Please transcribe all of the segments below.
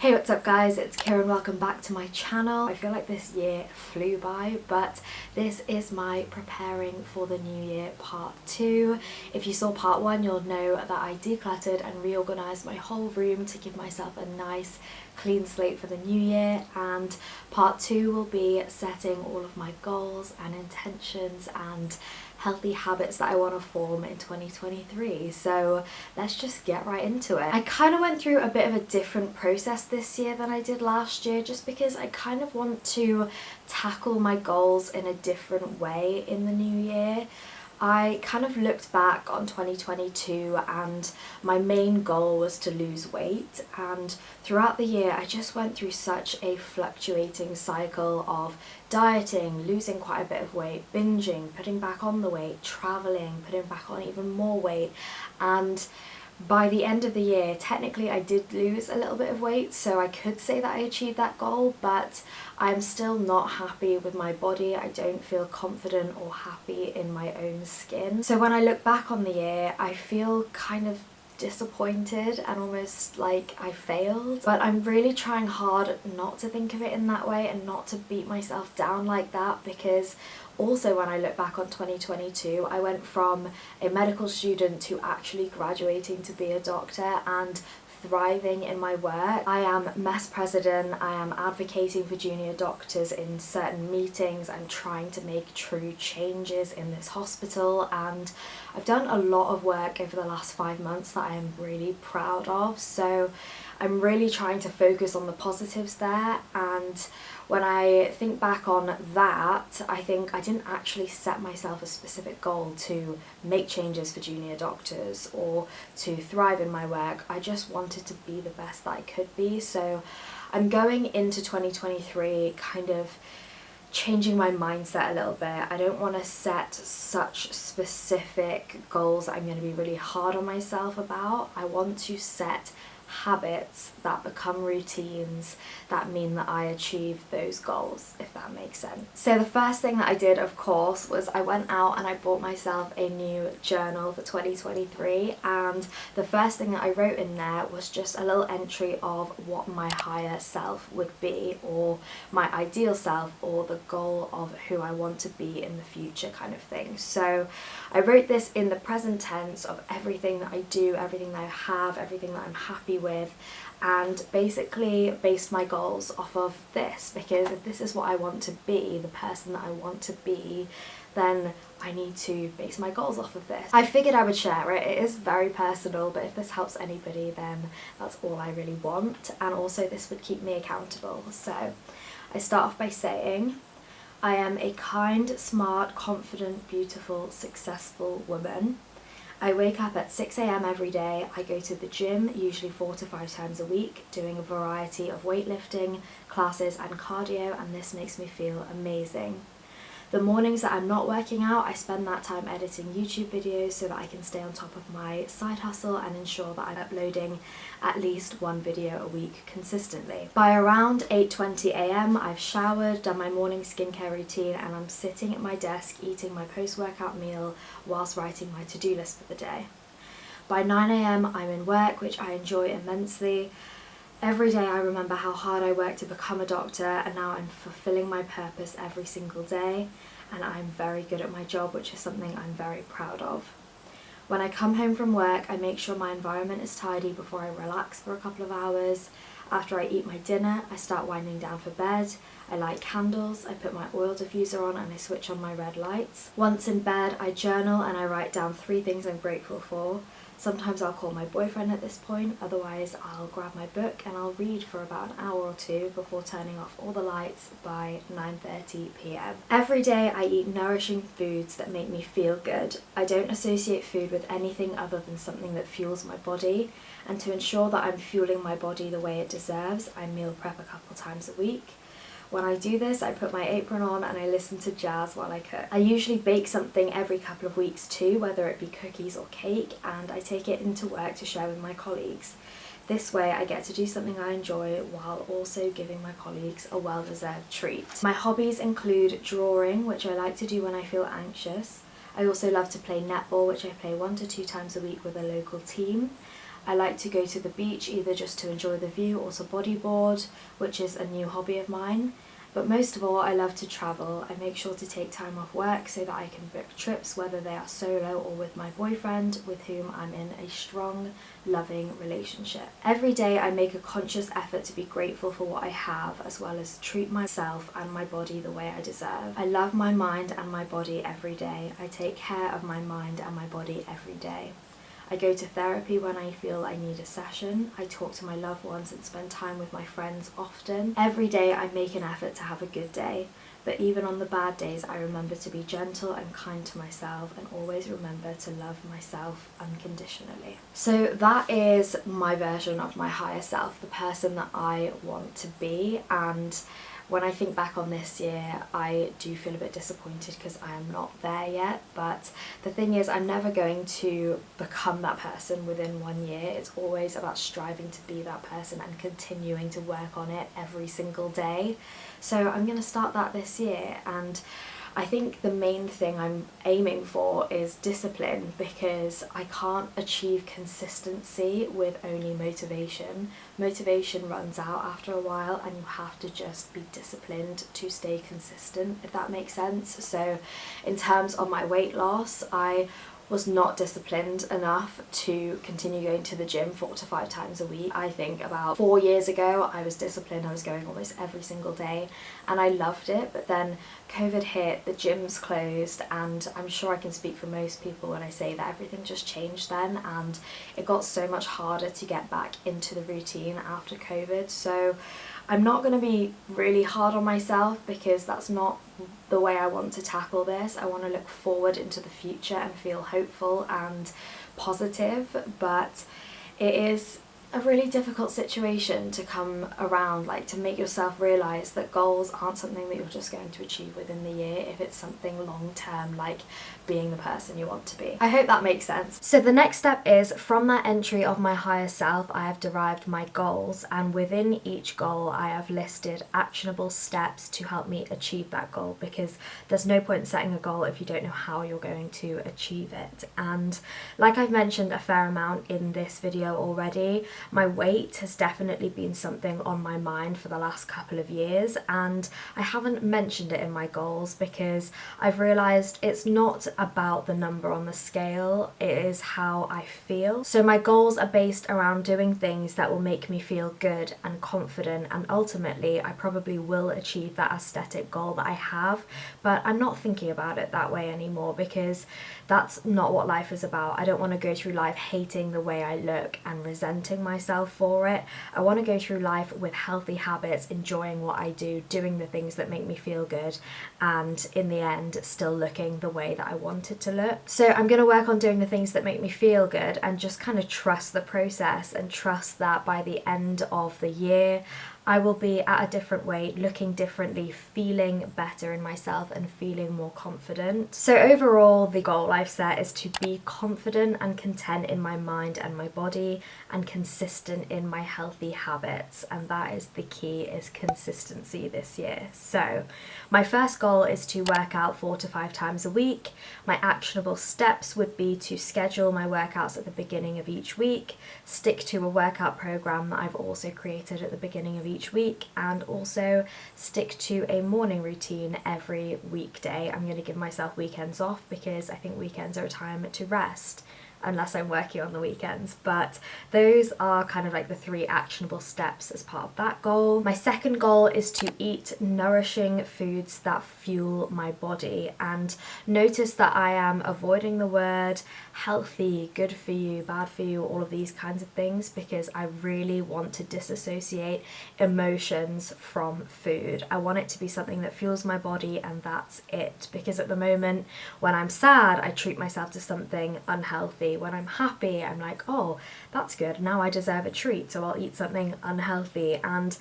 Hey, what's up guys, it's Kira and welcome back to my channel. I feel like this year flew by, but this is my preparing for the new year part 2. If you saw part 1, you'll know that I decluttered and reorganised my whole room to give myself a nice clean slate for the new year, and part 2 will be setting all of my goals and intentions and healthy habits that I want to form in 2023. So let's just get right into it. I kind of went through a bit of a different process this year than I did last year, just because I kind of want to tackle my goals in a different way in the new year. I kind of looked back on 2022 and my main goal was to lose weight, and throughout the year I just went through such a fluctuating cycle of dieting, losing quite a bit of weight, binging, putting back on the weight, traveling, putting back on even more weight, and by the end of the year, technically I did lose a little bit of weight, so I could say that I achieved that goal, but I'm still not happy with my body. I don't feel confident or happy in my own skin. So when I look back on the year, I feel kind of disappointed and almost like I failed, but I'm really trying hard not to think of it in that way and not to beat myself down like that, because also when I look back on 2022, I went from a medical student to actually graduating to be a doctor and thriving in my work. I am MES president, I am advocating for junior doctors in certain meetings, I'm trying to make true changes in this hospital, and I've done a lot of work over the last 5 months that I am really proud of. So I'm really trying to focus on the positives there, and when I think back on that, I think I didn't actually set myself a specific goal to make changes for junior doctors or to thrive in my work. I just wanted to be the best that I could be. So I'm going into 2023 kind of changing my mindset a little bit. I don't want to set such specific goals that I'm going to be really hard on myself about. I want to set habits that become routines that mean that I achieve those goals, if that makes sense. So the first thing that I did, of course, was I went out and I bought myself a new journal for 2023, and the first thing that I wrote in there was just a little entry of what my higher self would be, or my ideal self, or the goal of who I want to be in the future kind of thing. So I wrote this in the present tense of everything that I do, everything that I have, everything that I'm happy with, and basically based my goals off of this, because if this is what I want to be, the person that I want to be, then I need to base my goals off of this. I figured I would share it. It is very personal, but if this helps anybody, then that's all I really want, and also this would keep me accountable. So I start off by saying, I am a kind, smart, confident, beautiful, successful woman. I wake up at 6 AM every day. I go to the gym, usually 4 to 5 times a week, doing a variety of weightlifting, classes and cardio, and this makes me feel amazing. The mornings that I'm not working out, I spend that time editing YouTube videos so that I can stay on top of my side hustle and ensure that I'm uploading at least one video a week consistently. By around 8:20 AM, I've showered, done my morning skincare routine, and I'm sitting at my desk eating my post-workout meal whilst writing my to-do list for the day. By 9 AM, I'm in work, which I enjoy immensely. Every day I remember how hard I worked to become a doctor, and now I'm fulfilling my purpose every single day, and I'm very good at my job, which is something I'm very proud of. When I come home from work, I make sure my environment is tidy before I relax for a couple of hours. After I eat my dinner, I start winding down for bed. I light candles, I put my oil diffuser on, and I switch on my red lights. Once in bed, I journal and I write down 3 things I'm grateful for. Sometimes I'll call my boyfriend at this point, otherwise I'll grab my book and I'll read for about an hour or 2 before turning off all the lights by 9:30 PM. Every day I eat nourishing foods that make me feel good. I don't associate food with anything other than something that fuels my body, and to ensure that I'm fueling my body the way it deserves, I meal prep a couple times a week. When I do this, I put my apron on and I listen to jazz while I cook. I usually bake something every couple of weeks too, whether it be cookies or cake, and I take it into work to share with my colleagues. This way I get to do something I enjoy while also giving my colleagues a well-deserved treat. My hobbies include drawing, which I like to do when I feel anxious. I also love to play netball, which I play 1 to 2 times a week with a local team. I like to go to the beach either just to enjoy the view or to bodyboard, which is a new hobby of mine. But most of all, I love to travel. I make sure to take time off work so that I can book trips, whether they are solo or with my boyfriend, with whom I'm in a strong, loving relationship. Every day I make a conscious effort to be grateful for what I have, as well as treat myself and my body the way I deserve. I love my mind and my body every day. I take care of my mind and my body every day. I go to therapy when I feel I need a session. I talk to my loved ones and spend time with my friends often. Every day I make an effort to have a good day, but even on the bad days I remember to be gentle and kind to myself, and always remember to love myself unconditionally. So that is my version of my higher self, the person that I want to be. And when I think back on this year, I do feel a bit disappointed because I am not there yet. But the thing is, I'm never going to become that person within 1 year. It's always about striving to be that person and continuing to work on it every single day. So I'm going to start that this year, and I think the main thing I'm aiming for is discipline, because I can't achieve consistency with only motivation. Motivation runs out after a while, and you have to just be disciplined to stay consistent, if that makes sense. So in terms of my weight loss, I was not disciplined enough to continue going to the gym 4 to 5 times a week. I think about 4 years ago I was disciplined. I was going almost every single day and I loved it, but then COVID hit, the gyms closed, and I'm sure I can speak for most people when I say that everything just changed then, and it got so much harder to get back into the routine after COVID. So I'm not going to be really hard on myself, because that's not the way I want to tackle this. I want to look forward into the future and feel hopeful and positive, but it is a really difficult situation to come around, like to make yourself realise that goals aren't something that you're just going to achieve within the year if it's something long term, like being the person you want to be. I hope that makes sense. So the next step is, from that entry of my higher self, I have derived my goals, and within each goal I have listed actionable steps to help me achieve that goal, because there's no point setting a goal if you don't know how you're going to achieve it. And like I've mentioned a fair amount in this video already, my weight has definitely been something on my mind for the last couple of years, and I haven't mentioned it in my goals because I've realised it's not about the number on the scale, it is how I feel. So my goals are based around doing things that will make me feel good and confident, and ultimately I probably will achieve that aesthetic goal that I have, but I'm not thinking about it that way anymore, because that's not what life is about. I don't want to go through life hating the way I look and resenting myself for it. I want to go through life with healthy habits, enjoying what I do, doing the things that make me feel good, and in the end still looking the way that I want it to look. So I'm going to work on doing the things that make me feel good and just kind of trust the process, and trust that by the end of the year I will be at a different weight, looking differently, feeling better in myself and feeling more confident. So overall, the goal I've set is to be confident and content in my mind and my body, and consistent in my healthy habits, and that is the key, is consistency this year. So my first goal is to work out 4 to 5 times a week. My actionable steps would be to schedule my workouts at the beginning of each week, stick to a workout program that I've also created at the beginning of each week, and also stick to a morning routine every weekday. I'm going to give myself weekends off because I think weekends are a time to rest, unless I'm working on the weekends. But those are kind of like the 3 actionable steps as part of that goal. My second goal is to eat nourishing foods that fuel my body, and notice that I am avoiding the word healthy, good for you, bad for you, all of these kinds of things, because I really want to disassociate emotions from food. I want it to be something that fuels my body, and that's it. Because at the moment, when I'm sad, I treat myself to something unhealthy. When I'm happy, I'm like, oh, that's good, now I deserve a treat, so I'll eat something unhealthy. And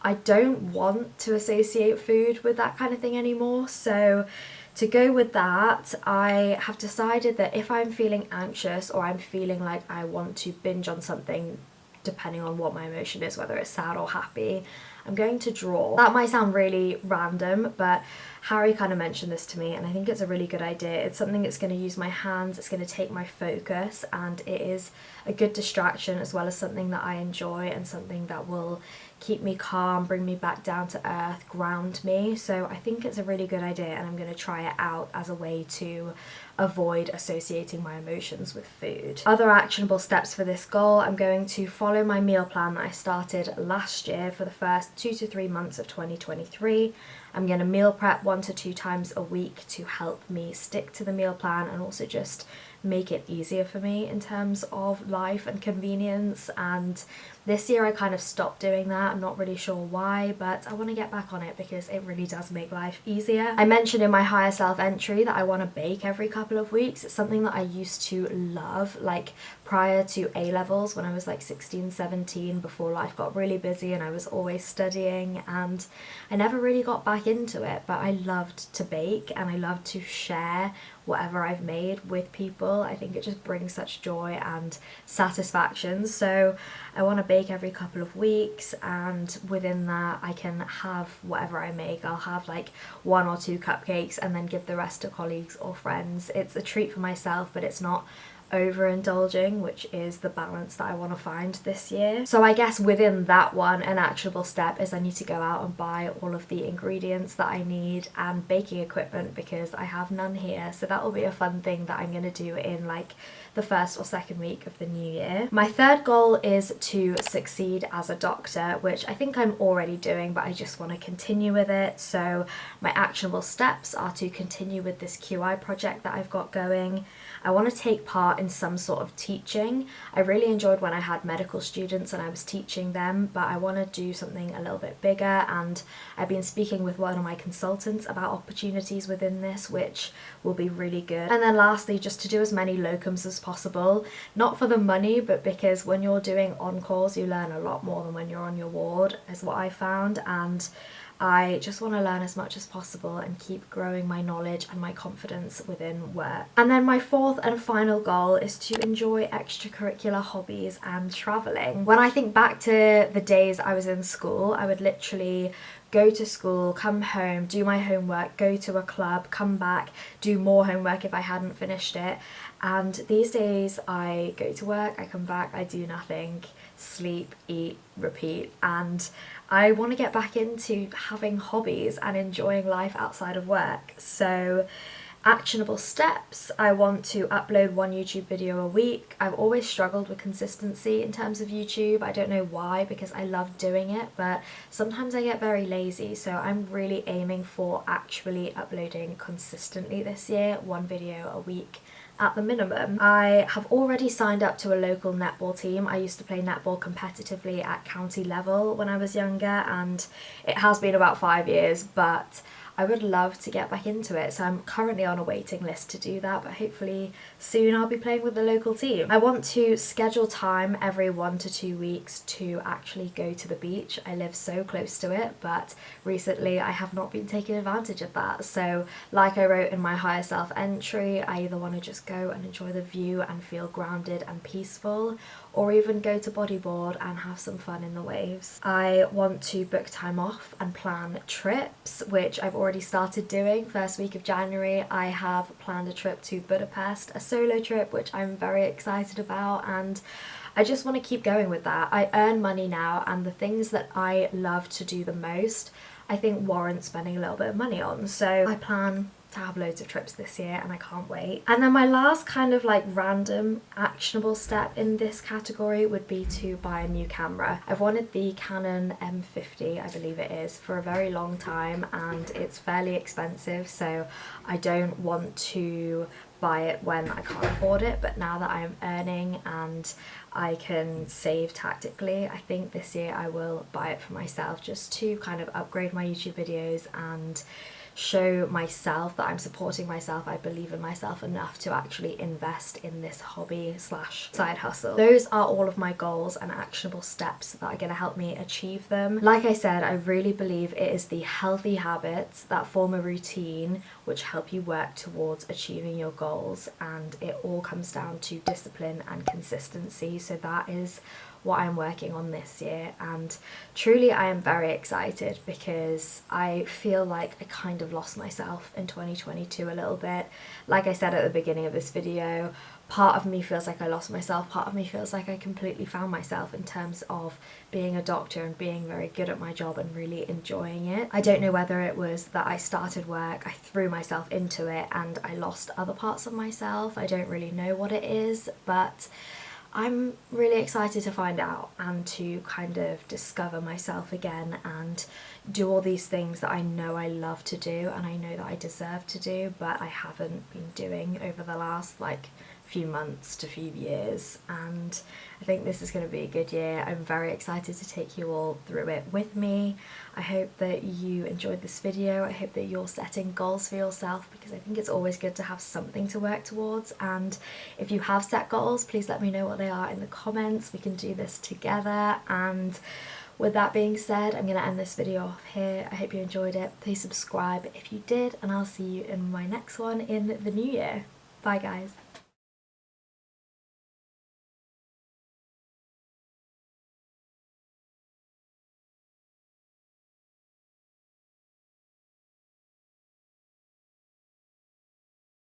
I don't want to associate food with that kind of thing anymore. So to go with that, I have decided that if I'm feeling anxious or I'm feeling like I want to binge on something depending on what my emotion is, whether it's sad or happy, I'm going to draw. That might sound really random, but Harry kind of mentioned this to me and I think it's a really good idea. It's something that's going to use my hands, it's going to take my focus, and it is a good distraction as well as something that I enjoy and something that will keep me calm, bring me back down to earth, ground me. So I think it's a really good idea and I'm going to try it out as a way to avoid associating my emotions with food. Other actionable steps for this goal, I'm going to follow my meal plan that I started last year for the first 2 to 3 months of 2023. I'm going to meal prep 1 to 2 times a week to help me stick to the meal plan and also just make it easier for me in terms of life and convenience. And this year I kind of stopped doing that. I'm not really sure why, but I want to get back on it because it really does make life easier. I mentioned in my higher self entry that I want to bake every couple of weeks. It's something that I used to love, like prior to A-levels when I was like 16, 17, before life got really busy and I was always studying, and I never really got back into it, but I loved to bake and I loved to share whatever I've made with people. I think it just brings such joy and satisfaction. So I want to bake every couple of weeks, and within that I can have whatever I make. I'll have like 1 or 2 cupcakes and then give the rest to colleagues or friends. It's a treat for myself, but it's not overindulging, which is the balance that I want to find this year. So I guess within that one, an actionable step is I need to go out and buy all of the ingredients that I need and baking equipment because I have none here. So that will be a fun thing that I'm going to do in like the first or second week of the new year. My third goal is to succeed as a doctor, which I think I'm already doing, but I just want to continue with it. So my actionable steps are to continue with this QI project that I've got going. I want to take part in some sort of teaching. I really enjoyed when I had medical students and I was teaching them, but I want to do something a little bit bigger, and I've been speaking with one of my consultants about opportunities within this, which will be really good. And then lastly, just to do as many locums as possible, not for the money, but because when you're doing on-calls you learn a lot more than when you're on your ward, is what I found, and I just want to learn as much as possible and keep growing my knowledge and my confidence within work. And then my fourth and final goal is to enjoy extracurricular hobbies and travelling. When I think back to the days I was in school, I would literally go to school, come home, do my homework, go to a club, come back, do more homework if I hadn't finished it. And these days I go to work, I come back, I do nothing, sleep, eat, repeat, and I want to get back into having hobbies and enjoying life outside of work. So actionable steps, I want to upload 1 YouTube video a week. I've always struggled with consistency in terms of YouTube. I don't know why, because I love doing it, but sometimes I get very lazy. So I'm really aiming for actually uploading consistently this year, 1 video a week at the minimum. I have already signed up to a local netball team. I used to play netball competitively at county level when I was younger, and it has been about 5 years, but I would love to get back into it. So I'm currently on a waiting list to do that, but hopefully soon I'll be playing with the local team. I want to schedule time every 1 to 2 weeks to actually go to the beach. I live so close to it, but recently I have not been taking advantage of that. So like I wrote in my higher self entry, I either want to just go and enjoy the view and feel grounded and peaceful, or even go to bodyboard and have some fun in the waves. I want to book time off and plan trips, which I've already started doing. First week of January I have planned a trip to Budapest, a solo trip, which I'm very excited about, and I just want to keep going with that. I earn money now, and the things that I love to do the most I think warrant spending a little bit of money on. So I plan to have loads of trips this year and I can't wait. And then my last kind of like random actionable step in this category would be to buy a new camera. I've wanted the Canon M50, I believe it is, for a very long time, and it's fairly expensive, so I don't want to buy it when I can't afford it. But now that I'm earning and I can save tactically, I think this year I will buy it for myself, just to kind of upgrade my YouTube videos and show myself that I'm supporting myself. I believe in myself enough to actually invest in this hobby slash side hustle. Those are all of my goals and actionable steps that are going to help me achieve them. Like I said, I really believe it is the healthy habits that form a routine which help you work towards achieving your goals, and it all comes down to discipline and consistency. So that is what I'm working on this year, and truly I am very excited because I feel like I kind of lost myself in 2022 a little bit. Like I said at the beginning of this video, part of me feels like I lost myself, part of me feels like I completely found myself in terms of being a doctor and being very good at my job and really enjoying it. I don't know whether it was that I started work, I threw myself into it and I lost other parts of myself. I don't really know what it is, but I'm really excited to find out and to kind of discover myself again and do all these things that I know I love to do and I know that I deserve to do, but I haven't been doing over the last few months to few years. And I think this is going to be a good year. I'm very excited to take you all through it with me. I hope that you enjoyed this video. I hope that you're setting goals for yourself, because I think it's always good to have something to work towards. And if you have set goals, please let me know what they are in the comments. We can do this together. And with that being said, I'm going to end this video off here. I hope you enjoyed it. Please subscribe if you did, and I'll see you in my next one in the new year. Bye guys.